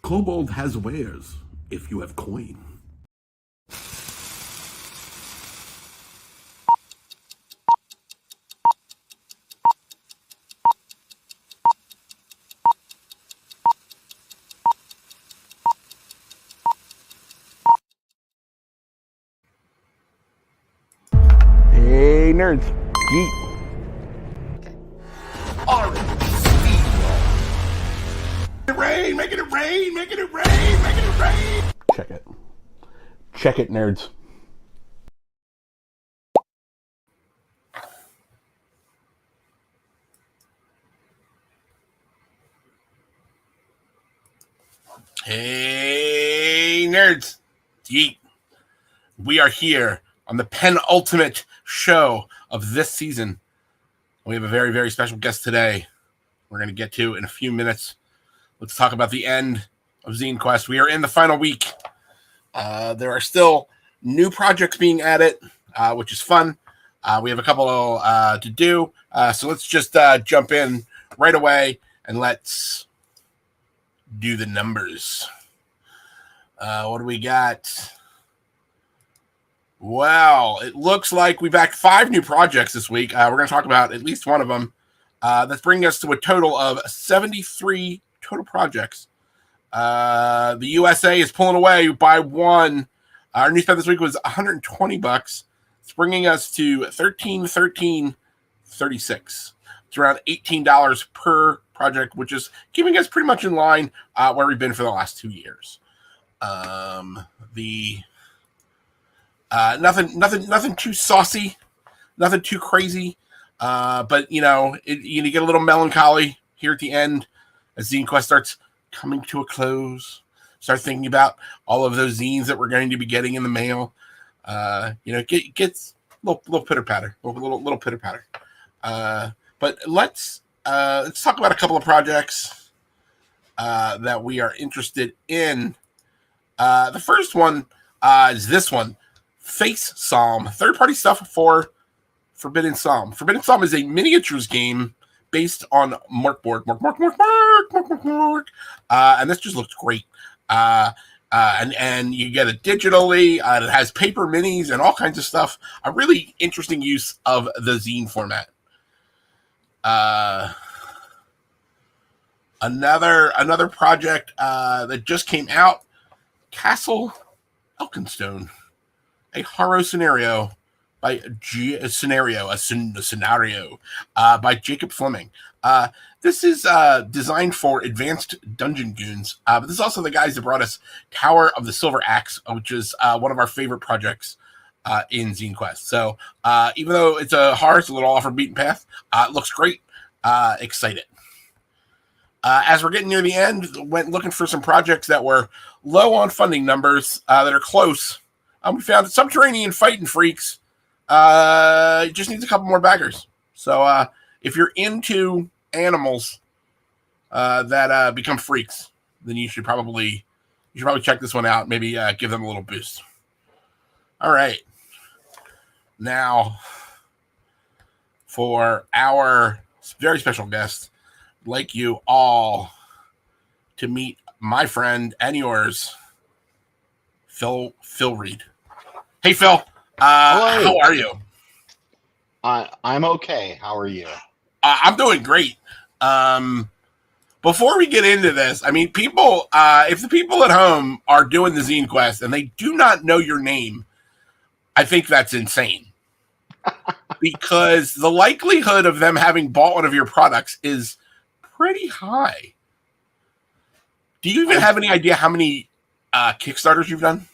Kobold has wares if you have coin. Hey, nerds. Yeet. Rain, making it rain, making it rain, making it rain. Check it. Check it, nerds. Hey, nerds. Yeet. We are here on the penultimate show of this season. We have a very, very special guest today. We're going to get to in a few minutes. Let's talk about the end of ZineQuest. We are in the final week. There are still new projects being added, which is fun. We have a couple to do. So let's just jump in right away and let's do the numbers. What do we got? Well, it looks like we backed 5 new projects this week. We're going to talk about at least one of them. That's bringing us to a total of 73 total projects. The USA is pulling away by 1. Our new spend this week was $120. It's bringing us to $13.36. It's around $18 per project, which is keeping us pretty much in line where we've been for the last 2 years. Nothing too saucy, nothing too crazy. But you get a little melancholy here at the end as ZineQuest starts coming to a close. Start thinking about all of those zines that we're going to be getting in the mail. It gets a little pitter patter, little pitter patter. But let's talk about a couple of projects that we are interested in. The first one is this one, Face Psalm, third-party stuff for Forbidden Psalm. Forbidden Psalm is a miniatures game based on Morkborg. And this just looks great. And you get it digitally. It has paper minis and all kinds of stuff. A really interesting use of the zine format. Another project that just came out, Castle Elkenstone, a horror scenario by by Jacob Fleming. This is designed for advanced dungeon goons, but this is also the guys that brought us Tower of the Silver Axe, which is one of our favorite projects in ZineQuest. So even though it's a horror, it's a little off our beaten path. It looks great. Excited. As we're getting near the end, went looking for some projects that were low on funding numbers that are close. We found that Subterranean Fighting Freaks just needs a couple more baggers. So if you're into animals that become freaks, then you should probably check this one out. Maybe give them a little boost. All right. Now, for our very special guest, I'd like you all to meet my friend and yours, Phil Reed. Hey, Phil. How are you? I'm okay. How are you? I'm doing great. Before we get into this, I mean, people, if the people at home are doing the ZineQuest and they do not know your name, I think that's insane. Because the likelihood of them having bought one of your products is pretty high. Do you even have any idea how many Kickstarters you've done?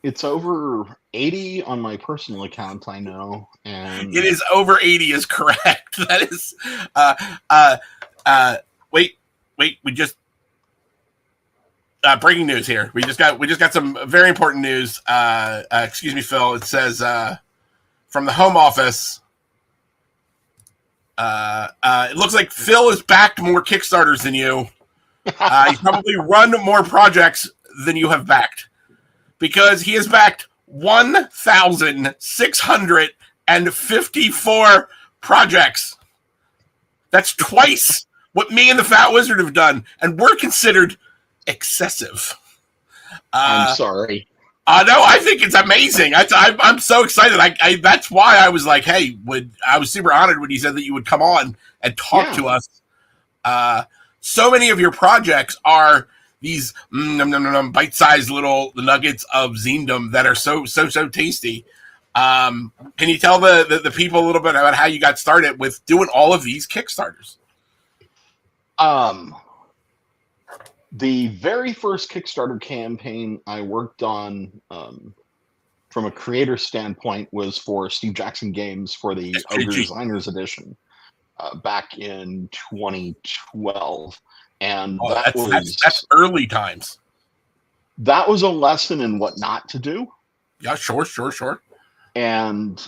It's over 80 on my personal account, I know. And it is over 80 is correct. That is wait, we just breaking news here. We just got some very important news. Excuse me, Phil. It says from the home office. It looks like Phil has backed more Kickstarters than you. He's probably run more projects than you have backed, because he has backed 1,654 projects. That's twice what me and the Fat Wizard have done, and we're considered excessive. I'm sorry. No, I think it's amazing. I'm so excited. That's why I was like, hey, I was super honored when you said that you would come on and talk to us. So many of your projects are these bite-sized little nuggets of zenedom that are so tasty. Can you tell the people a little bit about how you got started with doing all of these Kickstarters? The very first Kickstarter campaign I worked on, from a creator standpoint, was for Steve Jackson Games for the Ogre Designers Edition back in 2012. And that's early times. That was a lesson in what not to do. Yeah, sure. And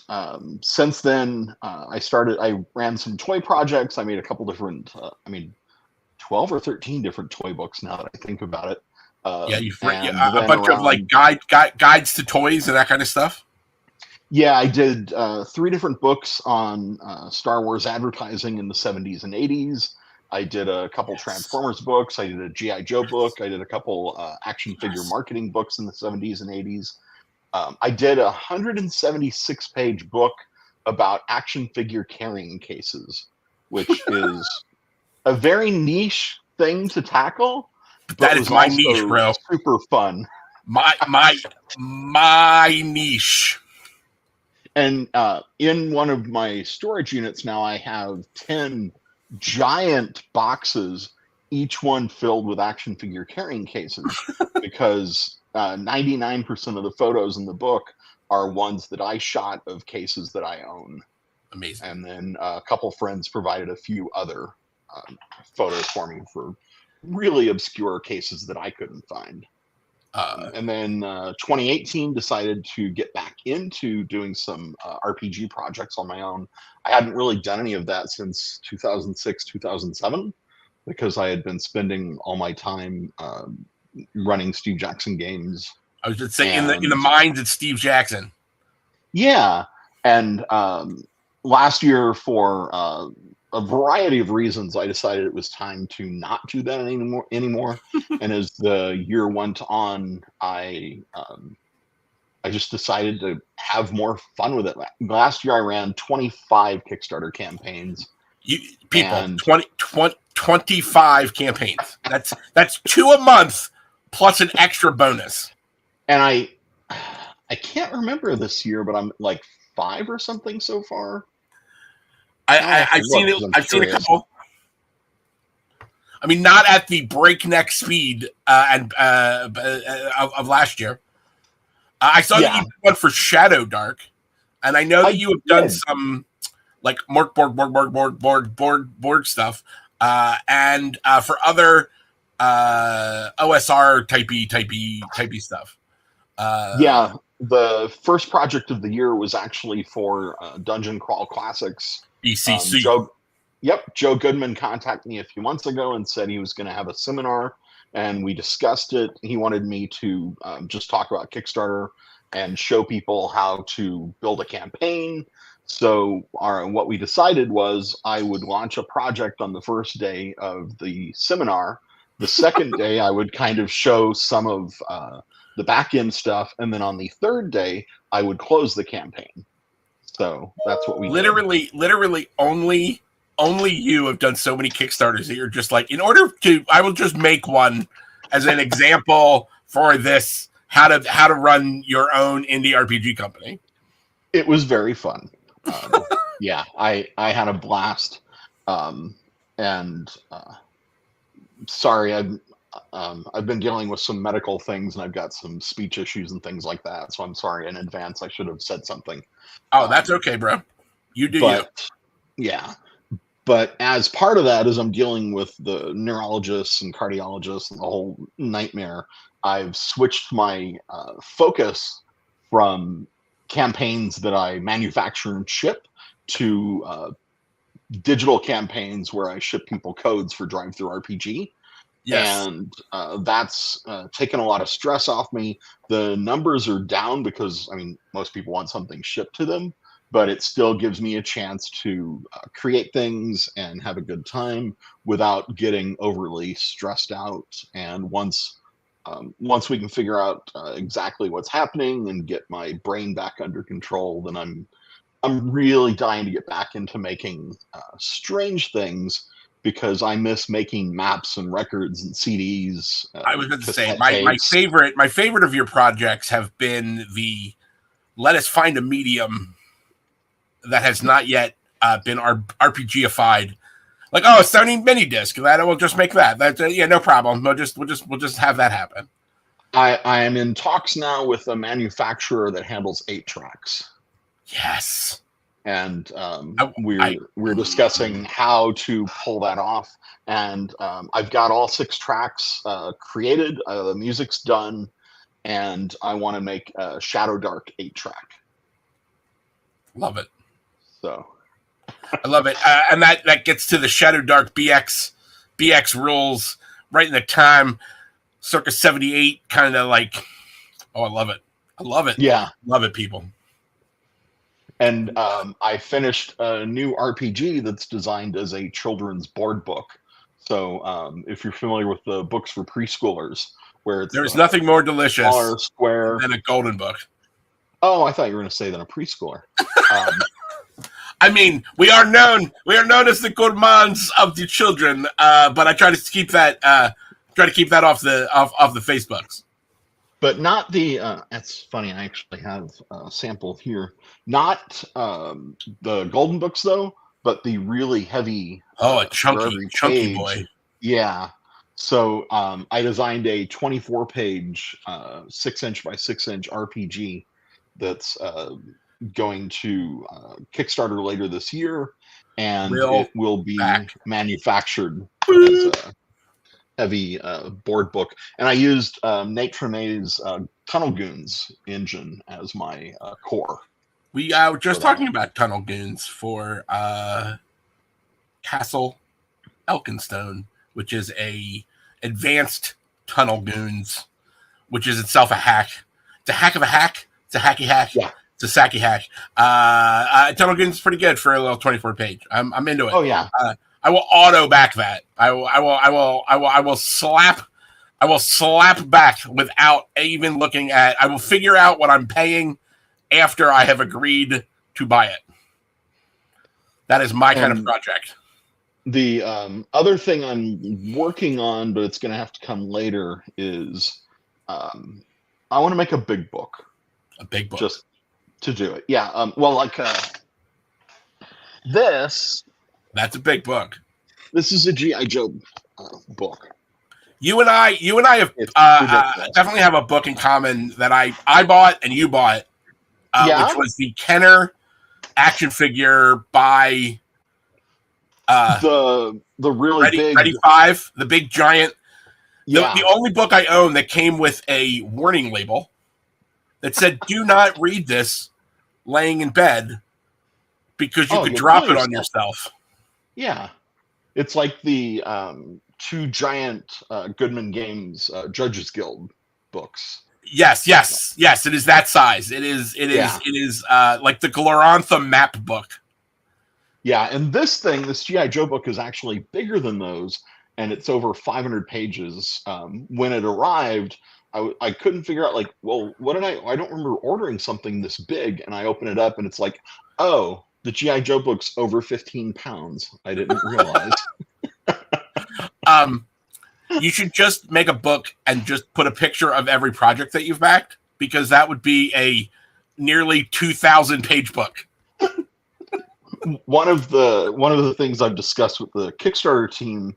since then, I ran some toy projects. I made a couple different, 12 or 13 different toy books now that I think about it. You've written a bunch of like guides to toys and that kind of stuff. Yeah, I did 3 different books on Star Wars advertising in the 70s and 80s. I did a couple Transformers books. I did a G.I. Joe book. I did a couple action figure marketing books in the 70s and 80s. I did a 176-page book about action figure carrying cases, which is a very niche thing to tackle. That is my niche, bro. Super fun. My niche. And in one of my storage units now, I have 10 giant boxes, each one filled with action figure carrying cases, because 99% of the photos in the book are ones that I shot of cases that I own. Amazing. And then a couple friends provided a few other photos for me for really obscure cases that I couldn't find. And then 2018 decided to get back into doing some RPG projects on my own. I hadn't really done any of that since 2006, 2007, because I had been spending all my time running Steve Jackson Games. I was just saying, in the minds of Steve Jackson. Yeah, and last year, for a variety of reasons, I decided it was time to not do that anymore. And as the year went on, I just decided to have more fun with it. Last year, I ran 25 Kickstarter campaigns. 25 campaigns. That's 2 a month plus an extra bonus. And I can't remember this year, but I'm like 5 or something so far. I've seen it. I've seen a couple. I mean, not at the breakneck speed of last year. I saw that you did one for Shadow Dark, and I know that you have done some like board stuff, and for other OSR typey stuff. Yeah, the first project of the year was actually for Dungeon Crawl Classics. ECC. Joe Goodman contacted me a few months ago and said he was going to have a seminar, and we discussed it. He wanted me to just talk about Kickstarter and show people how to build a campaign. So what we decided was I would launch a project on the first day of the seminar. The second day, I would kind of show some of the back end stuff, and then on the third day, I would close the campaign. So that's what we literally only you have done so many Kickstarters that you're just like, I will just make one as an example for this, how to run your own indie RPG company. It was very fun. Yeah, I had a blast. And sorry, I've been dealing with some medical things, and I've got some speech issues and things like that. So I'm sorry in advance. I should have said something. Oh, that's okay, bro. You do you. Yeah. But as part of that, as I'm dealing with the neurologists and cardiologists and the whole nightmare, I've switched my focus from campaigns that I manufacture and ship to digital campaigns where I ship people codes for Drive-Thru RPG. Yes. And that's taken a lot of stress off me. The numbers are down because, most people want something shipped to them. but it still gives me a chance to create things and have a good time without getting overly stressed out. And once we can figure out exactly what's happening and get my brain back under control, then I'm really dying to get back into making strange things, because I miss making maps and records and CDs. I was going to say cassette my tapes. favorite of your projects have been the let us find a medium that has not yet been RPGified. Like, oh, a Sony mini disc. That we'll just make that. That's yeah, no problem. We'll just have that happen. I am in talks now with a manufacturer that handles 8 tracks. Yes. And we're discussing how to pull that off. And I've got all 6 tracks created. The music's done, and I want to make a Shadow Dark 8-track. Love it. So I love it, and that gets to the Shadow Dark BX rules right in the time, circa 78, kind of like. Oh, I love it. Yeah, love it, people. And I finished a new RPG that's designed as a children's board book. So if you're familiar with the books for preschoolers, where it's there's nothing more delicious square than a golden book. Oh, I thought you were going to say than a preschooler. I mean, we are known as the gourmands of the children, but I try to keep that off the Facebooks. But not the. That's funny. I actually have a sample here. Not the golden books though, but the really heavy. Oh, a chunky boy. Yeah. So I designed a 24-page, 6-inch by 6-inch RPG that's going to Kickstarter later this year, and it will be manufactured as a heavy board book. And I used Nate Tremay's Tunnel Goons engine as my core. We were just talking about Tunnel Goons for Castle Elkinstone, which is a advanced Tunnel Goons, which is itself a hack. It's a hack of a hack. It's a hacky hack. Yeah. It's a sacky hack. Tunnel Goons is pretty good for a little 24-page. I'm into it. Oh yeah. I will auto back that. I will slap back without even looking at. I will figure out what I'm paying after I have agreed to buy it. That is my kind of project. The other thing I'm working on, but it's going to have to come later, is I want to make a big book. A big book. Just to do it. Yeah. Well, like this. That's a big book. This is a G.I. Joe book. You and I have definitely have a book in common that I bought and you bought, which was the Kenner action figure by the really big Ready 5, the big giant. Yeah. The only book I own that came with a warning label that said, "Do not read this laying in bed because you could drop it on yourself." Yeah, it's like the 2 giant Goodman Games Judges Guild books. Yes. It is that size. It is like the Glorantha map book. Yeah, and this G.I. Joe book is actually bigger than those, and it's over 500 pages. When it arrived, I couldn't figure out, like, well, I don't remember ordering something this big, and I open it up, and it's like, oh, the G.I. Joe book's over 15 pounds. I didn't realize. You should just make a book and just put a picture of every project that you've backed, because that would be a nearly 2,000-page book. One of the things I've discussed with the Kickstarter team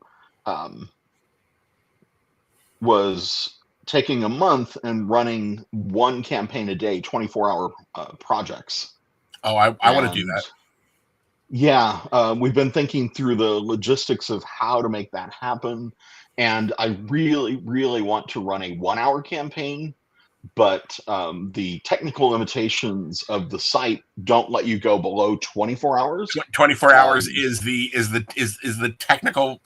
was taking a month and running 1 campaign a day, 24-hour projects. Oh, I want to do that. Yeah, we've been thinking through the logistics of how to make that happen, and I really, really want to run a 1-hour campaign, but the technical limitations of the site don't let you go below 24 hours. 24 hours is the technical.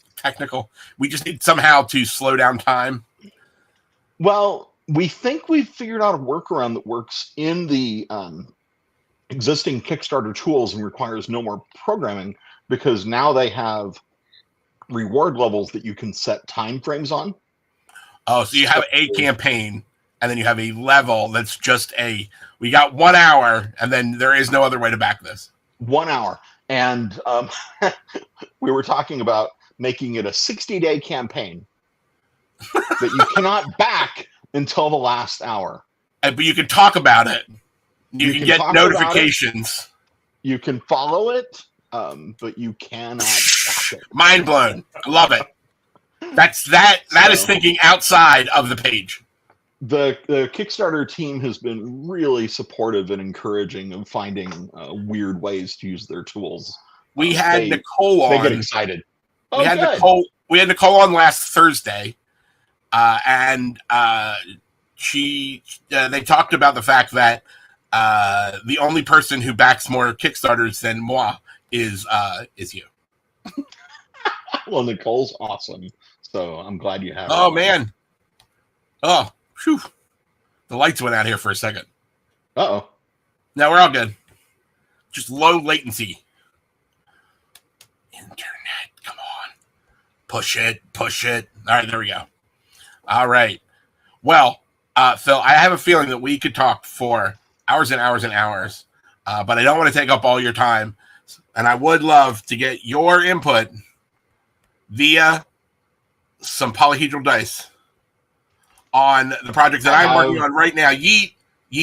We just need somehow to slow down time. Well, we think we've figured out a workaround that works in the existing Kickstarter tools and requires no more programming because now they have reward levels that you can set time frames on. Oh, so you have a campaign, and then you have a level that's just we got 1 hour, and then there is no other way to back this. 1 hour. And we were talking about making it a 60-day campaign that you cannot back until the last hour. But you can talk about it. You can get notifications. You can follow it, but you cannot back it. Mind blown. I love it. That is thinking outside of the page. The Kickstarter team has been really supportive and encouraging of finding weird ways to use their tools. We had Nicole on. They get excited. We had Nicole on last Thursday, and they talked about the fact that the only person who backs more Kickstarters than moi is you. Well, Nicole's awesome, so I'm glad you have. Oh man! Oh, phew. The lights went out here for a second. Uh-oh. No, we're all good. Just low latency. Internet, come on. Push it. All right, there we go. All right. Well, Phil, I have a feeling that we could talk for hours and hours and hours, but I don't want to take up all your time, and I would love to get your input via some polyhedral dice on the project that I'm working on right now. YEET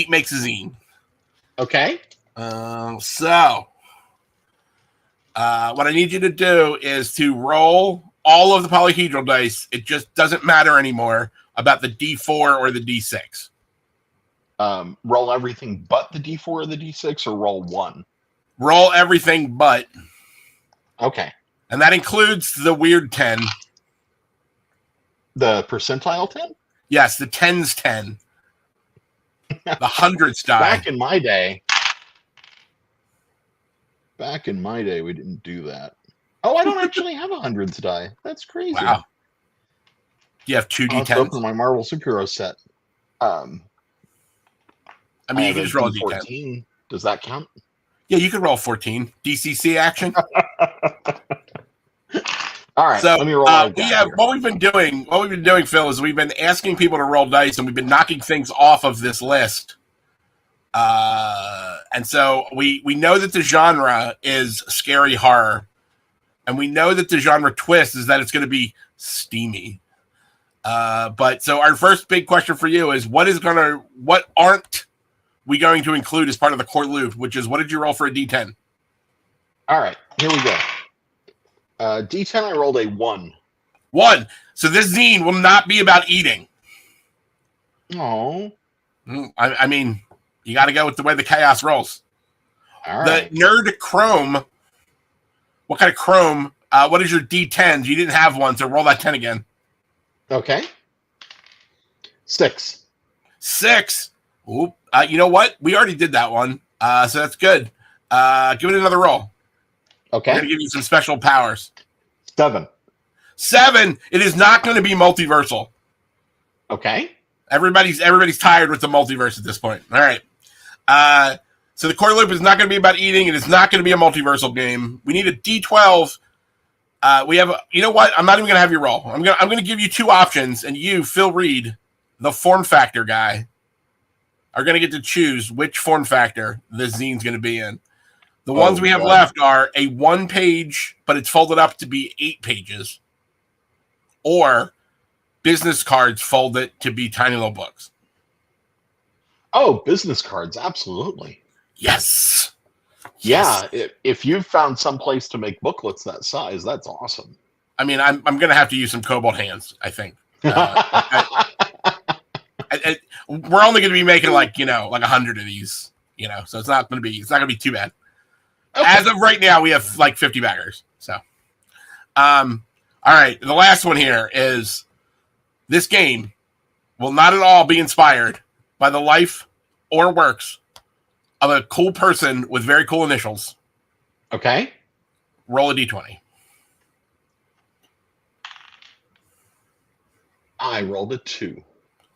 makes a zine. Okay. So what I need you to do is to roll all of the polyhedral dice. It just doesn't matter anymore about the D4 or the D6. Roll everything but the D4 or the D6, or roll one? Roll everything but. Okay. And that includes the weird 10. The percentile 10? Yes, the 10's 10. The hundreds die. Back in my day, we didn't do that. Oh, I don't actually have a hundreds die. That's crazy. Wow. You have 2 D10s? Open my Marvel Superhero set. I mean, you can just roll a D10. Does that count? Yeah, you could roll 14. DCC action. All right. So let me roll. What we've been doing, Phil, is we've been asking people to roll dice, and we've been knocking things off of this list. And so we know that the genre is scary horror, and we know that the genre twist is that it's going to be steamy. But so our first big question for you is what aren't we going to include as part of the core loop, which is what did you roll for a D10? All right, here we go. D10, I rolled a 1. 1. So this zine will not be about eating. Oh. I mean, you got to go with the way the chaos rolls. All right. The nerd chrome. What kind of chrome? What is your D10s? You didn't have one, so roll that 10 again. Okay. 6. 6. Oop. You know what? We already did that one, so that's good. Give it another roll. Okay. I'm going to give you some special powers. 7. 7. It is not going to be multiversal. Okay. Everybody's tired with the multiverse at this point. All right. So the core loop is not going to be about eating. It is not going to be a multiversal game. We need a D12. We have. You know what? I'm not even going to have you roll. I'm going to give you 2 options, and you, Phil Reed, the form factor guy, are going to get to choose which form factor this zine's going to be in. The ones we have left are a 1-page, but it's folded up to be 8 pages, or business cards folded to be tiny little books. Oh, business cards, absolutely. Yes. Yeah, if you've found some place to make booklets that size, that's awesome. I mean, I'm going to have to use some cobalt hands, I think. We're only going to be making like 100 of these, so it's not going to be too bad. Okay. As of right now, we have like 50 backers. So, all right. The last one here is this game will not at all be inspired by the life or works of a cool person with very cool initials. Okay. Roll a D20. I rolled a 2.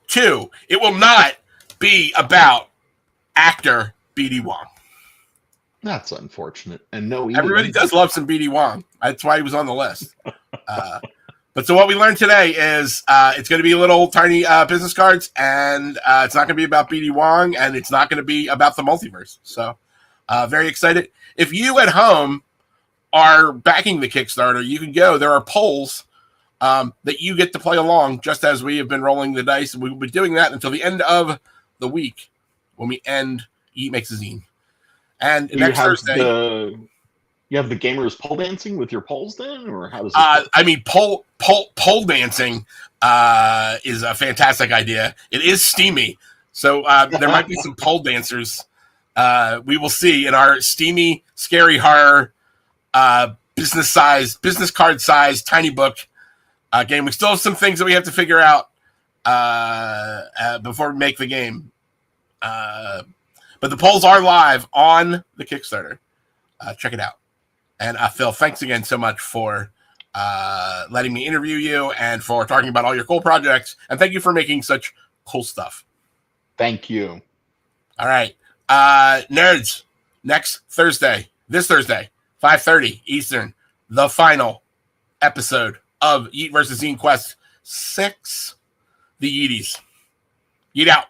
2. It will not be about actor B.D. Wong. That's unfortunate. And no, Everybody does love some BD Wong. That's why he was on the list. But so what we learned today is it's going to be little tiny business cards, and it's not going to be about BD Wong, and it's not going to be about the multiverse. So very excited. If you at home are backing the Kickstarter, you can go. There are polls that you get to play along, just as we have been rolling the dice. We will be doing that until the end of the week when we end Yeet Makes a Zine. And next Thursday... You have the gamers pole dancing with your poles then, or how does it work? I mean, pole dancing is a fantastic idea. It is steamy, so there might be some pole dancers. We will see in our steamy, scary horror business card size, tiny book game. We still have some things that we have to figure out before we make the game. But the polls are live on the Kickstarter. Check it out. And Phil, thanks again so much for letting me interview you and for talking about all your cool projects. And thank you for making such cool stuff. Thank you. All right. Nerds, this Thursday, 5:30 Eastern, the final episode of Yeet vs. ZineQuest 6, the Yeeties. Yeet out.